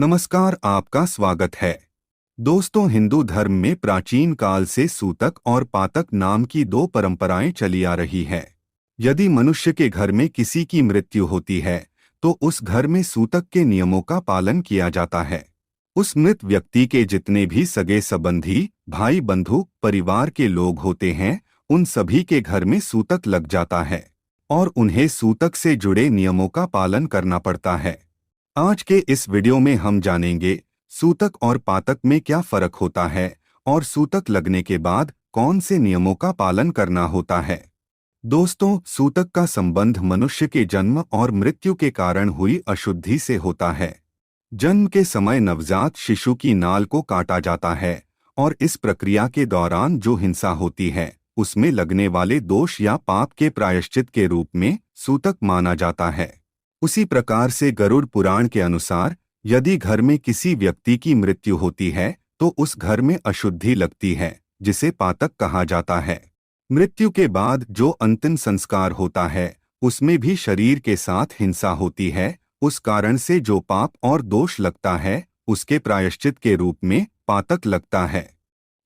नमस्कार, आपका स्वागत है। दोस्तों, हिंदू धर्म में प्राचीन काल से सूतक और पातक नाम की दो परंपराएं चली आ रही है। यदि मनुष्य के घर में किसी की मृत्यु होती है तो उस घर में सूतक के नियमों का पालन किया जाता है। उस मृत व्यक्ति के जितने भी सगे संबंधी, भाई बंधु, परिवार के लोग होते हैं, उन सभी के घर में सूतक लग जाता है और उन्हें सूतक से जुड़े नियमों का पालन करना पड़ता है। आज के इस वीडियो में हम जानेंगे सूतक और पातक में क्या फर्क होता है और सूतक लगने के बाद कौन से नियमों का पालन करना होता है। दोस्तों, सूतक का संबंध मनुष्य के जन्म और मृत्यु के कारण हुई अशुद्धि से होता है। जन्म के समय नवजात शिशु की नाल को काटा जाता है और इस प्रक्रिया के दौरान जो हिंसा होती है उसमें लगने वाले दोष या पाप के प्रायश्चित के रूप में सूतक माना जाता है। उसी प्रकार से गरुड़ पुराण के अनुसार यदि घर में किसी व्यक्ति की मृत्यु होती है तो उस घर में अशुद्धि लगती है, जिसे पातक कहा जाता है। मृत्यु के बाद जो अंतिम संस्कार होता है उसमें भी शरीर के साथ हिंसा होती है। उस कारण से जो पाप और दोष लगता है उसके प्रायश्चित के रूप में पातक लगता है।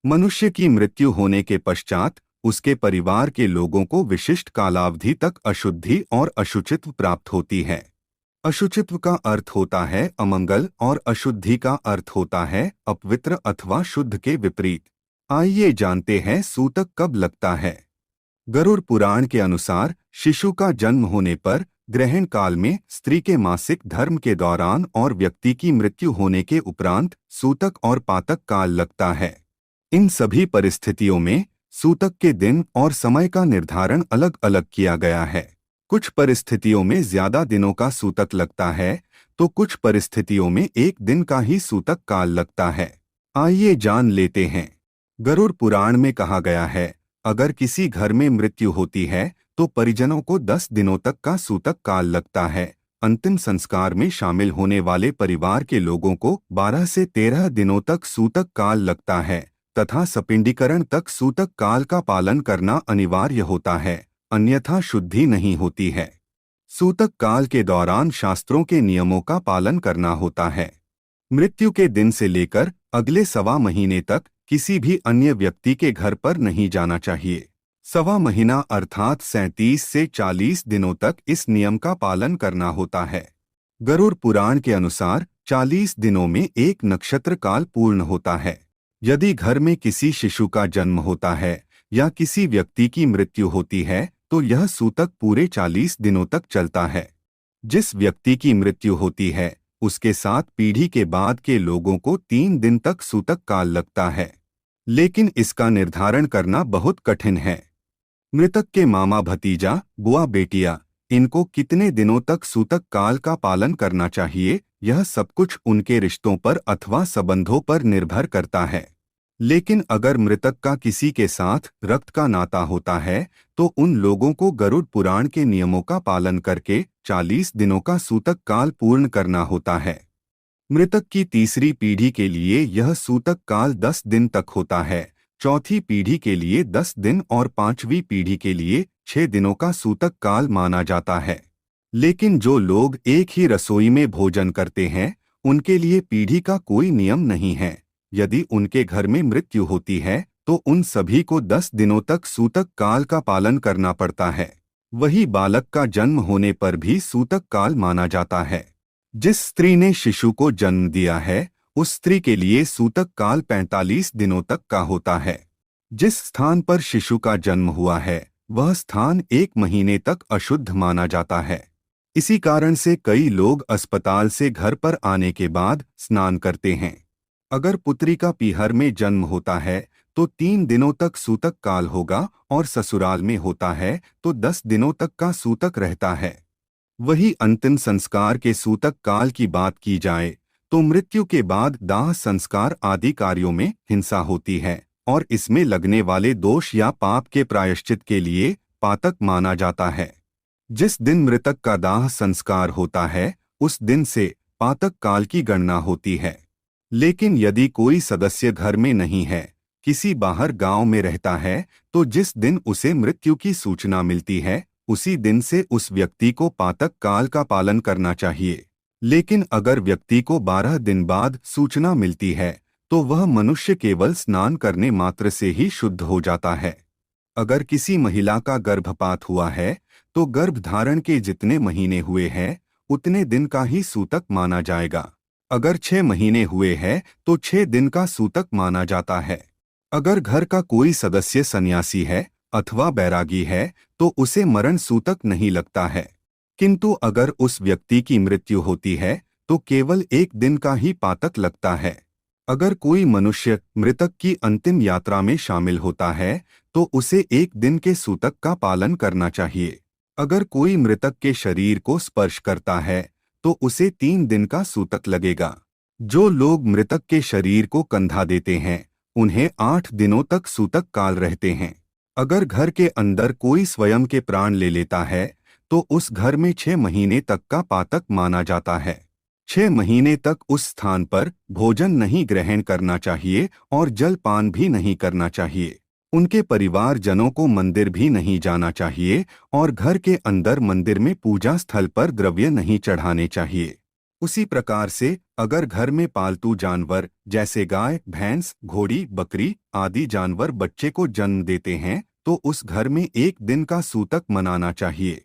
मनुष्य की मृत्यु होने के पश्चात उसके परिवार के लोगों को विशिष्ट कालावधि तक अशुद्धि और अशुचित्व प्राप्त होती है। अशुचित्व का अर्थ होता है अमंगल और अशुद्धि का अर्थ होता है अपवित्र अथवा शुद्ध के विपरीत। आइए जानते हैं सूतक कब लगता है। गरुड़ पुराण के अनुसार शिशु का जन्म होने पर, ग्रहण काल में, स्त्री के मासिक धर्म के दौरान और व्यक्ति की मृत्यु होने के उपरांत सूतक और पातक काल लगता है। इन सभी परिस्थितियों में सूतक के दिन और समय का निर्धारण अलग अलग किया गया है। कुछ परिस्थितियों में ज्यादा दिनों का सूतक लगता है तो कुछ परिस्थितियों में एक दिन का ही सूतक काल लगता है। आइए जान लेते हैं। गरुड़ पुराण में कहा गया है, अगर किसी घर में मृत्यु होती है तो परिजनों को 10 दिनों तक का सूतक काल लगता है। अंतिम संस्कार में शामिल होने वाले परिवार के लोगों को 12 से 13 दिनों तक सूतक काल लगता है तथा सपिंडीकरण तक सूतक काल का पालन करना अनिवार्य होता है, अन्यथा शुद्धि नहीं होती है। सूतक काल के दौरान शास्त्रों के नियमों का पालन करना होता है। मृत्यु के दिन से लेकर अगले सवा महीने तक किसी भी अन्य व्यक्ति के घर पर नहीं जाना चाहिए। सवा महीना अर्थात 37 से 40 दिनों तक इस नियम का पालन करना होता है। गरुड़ पुराण के अनुसार 40 दिनों में एक नक्षत्र काल पूर्ण होता है। यदि घर में किसी शिशु का जन्म होता है या किसी व्यक्ति की मृत्यु होती है तो यह सूतक पूरे 40 दिनों तक चलता है। जिस व्यक्ति की मृत्यु होती है उसके 7 पीढ़ी के बाद के लोगों को 3 दिन तक सूतक काल लगता है, लेकिन इसका निर्धारण करना बहुत कठिन है। मृतक के मामा भतीजा, बुआ बेटिया, इनको कितने दिनों तक सूतक काल का पालन करना चाहिए, यह सब कुछ उनके रिश्तों पर अथवा संबंधों पर निर्भर करता है। लेकिन अगर मृतक का किसी के साथ रक्त का नाता होता है तो उन लोगों को गरुड़ पुराण के नियमों का पालन करके 40 दिनों का सूतक काल पूर्ण करना होता है। मृतक की तीसरी पीढ़ी के लिए यह सूतक काल 10 दिन तक होता है, चौथी पीढ़ी के लिए 10 दिन और पांचवी पीढ़ी के लिए 6 दिनों का सूतक काल माना जाता है। लेकिन जो लोग एक ही रसोई में भोजन करते हैं उनके लिए पीढ़ी का कोई नियम नहीं है। यदि उनके घर में मृत्यु होती है तो उन सभी को 10 दिनों तक सूतक काल का पालन करना पड़ता है। वही बालक का जन्म होने पर भी सूतक काल माना जाता है। जिस स्त्री ने शिशु को जन्म दिया है उस स्त्री के लिए सूतक काल 45 दिनों तक का होता है। जिस स्थान पर शिशु का जन्म हुआ है वह स्थान 1 महीने तक अशुद्ध माना जाता है। इसी कारण से कई लोग अस्पताल से घर पर आने के बाद स्नान करते हैं। अगर पुत्री का पीहर में जन्म होता है तो 3 दिनों तक सूतक काल होगा और ससुराल में होता है तो 10 दिनों तक का सूतक रहता है। वही अंतिम संस्कार के सूतक काल की बात की जाए तो मृत्यु के बाद दाह संस्कार आदि कार्यों में हिंसा होती है और इसमें लगने वाले दोष या पाप के प्रायश्चित के लिए पातक माना जाता है। जिस दिन मृतक का दाह संस्कार होता है उस दिन से पातक काल की गणना होती है। लेकिन यदि कोई सदस्य घर में नहीं है, किसी बाहर गांव में रहता है, तो जिस दिन उसे मृत्यु की सूचना मिलती है उसी दिन से उस व्यक्ति को पातक काल का पालन करना चाहिए। लेकिन अगर व्यक्ति को 12 दिन बाद सूचना मिलती है तो वह मनुष्य केवल स्नान करने मात्र से ही शुद्ध हो जाता है। अगर किसी महिला का गर्भपात हुआ है तो गर्भधारण के जितने महीने हुए हैं उतने दिन का ही सूतक माना जाएगा। अगर 6 महीने हुए हैं तो 6 दिन का सूतक माना जाता है। अगर घर का कोई सदस्य सन्यासी है अथवा बैरागी है तो उसे मरण सूतक नहीं लगता है, किंतु अगर उस व्यक्ति की मृत्यु होती है तो केवल 1 दिन का ही पातक लगता है। अगर कोई मनुष्य मृतक की अंतिम यात्रा में शामिल होता है तो उसे 1 दिन के सूतक का पालन करना चाहिए। अगर कोई मृतक के शरीर को स्पर्श करता है तो उसे 3 दिन का सूतक लगेगा। जो लोग मृतक के शरीर को कंधा देते हैं उन्हें 8 दिनों तक सूतक काल रहते हैं। अगर घर के अंदर कोई स्वयं के प्राण ले लेता है तो उस घर में 6 महीने तक का पातक माना जाता है। 6 महीने तक उस स्थान पर भोजन नहीं ग्रहण करना चाहिए और जलपान भी नहीं करना चाहिए। उनके परिवारजनों को मंदिर भी नहीं जाना चाहिए और घर के अंदर मंदिर में पूजा स्थल पर द्रव्य नहीं चढ़ाने चाहिए। उसी प्रकार से अगर घर में पालतू जानवर जैसे गाय, भैंस, घोड़ी, बकरी आदि जानवर बच्चे को जन्म देते हैं तो उस घर में 1 दिन का सूतक मनाना चाहिए।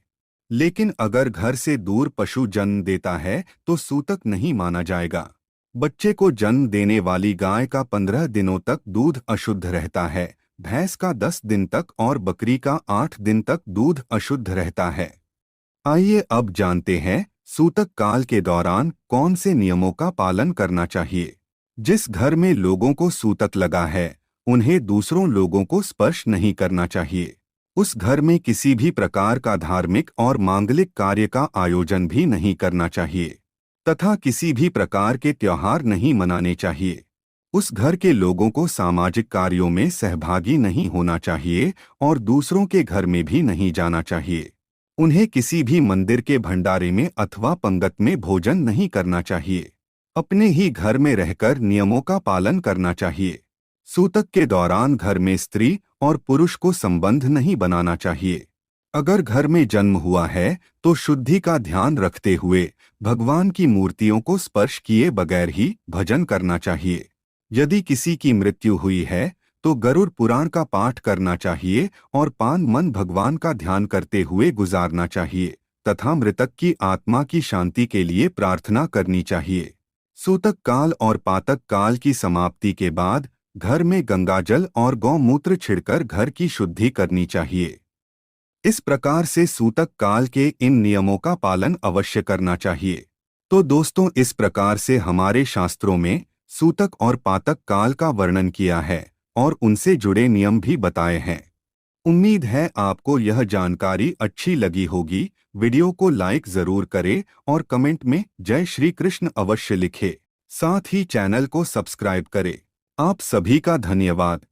लेकिन अगर घर से दूर पशु जन्म देता है तो सूतक नहीं माना जाएगा। बच्चे को जन्म देने वाली गाय का 15 दिनों तक दूध अशुद्ध रहता है, भैंस का 10 दिन तक और बकरी का 8 दिन तक दूध अशुद्ध रहता है। आइए अब जानते हैं सूतक काल के दौरान कौन से नियमों का पालन करना चाहिए। जिस घर में लोगों को सूतक लगा है उन्हें दूसरों लोगों को स्पर्श नहीं करना चाहिए। उस घर में किसी भी प्रकार का धार्मिक और मांगलिक कार्य का आयोजन भी नहीं करना चाहिए तथा किसी भी प्रकार के त्योहार नहीं मनाने चाहिए। उस घर के लोगों को सामाजिक कार्यों में सहभागी नहीं होना चाहिए और दूसरों के घर में भी नहीं जाना चाहिए। उन्हें किसी भी मंदिर के भंडारे में अथवा पंगत में भोजन नहीं करना चाहिए। अपने ही घर में रहकर नियमों का पालन करना चाहिए। सूतक के दौरान घर में स्त्री और पुरुष को संबंध नहीं बनाना चाहिए। अगर घर में जन्म हुआ है तो शुद्धि का ध्यान रखते हुए भगवान की मूर्तियों को स्पर्श किए बगैर ही भजन करना चाहिए। यदि किसी की मृत्यु हुई है तो गरुड़ पुराण का पाठ करना चाहिए और 5 मन भगवान का ध्यान करते हुए गुजारना चाहिए तथा मृतक की आत्मा की शांति के लिए प्रार्थना करनी चाहिए। सूतक काल और पातक काल की समाप्ति के बाद घर में गंगाजल और गौमूत्र छिड़कर घर की शुद्धि करनी चाहिए। इस प्रकार से सूतक काल के इन नियमों का पालन अवश्य करना चाहिए। तो दोस्तों, इस प्रकार से हमारे शास्त्रों में सूतक और पातक काल का वर्णन किया है और उनसे जुड़े नियम भी बताए हैं। उम्मीद है आपको यह जानकारी अच्छी लगी होगी। वीडियो को लाइक जरूर करें और कमेंट में जय श्री कृष्ण अवश्य लिखें। साथ ही चैनल को सब्सक्राइब करें। आप सभी का धन्यवाद।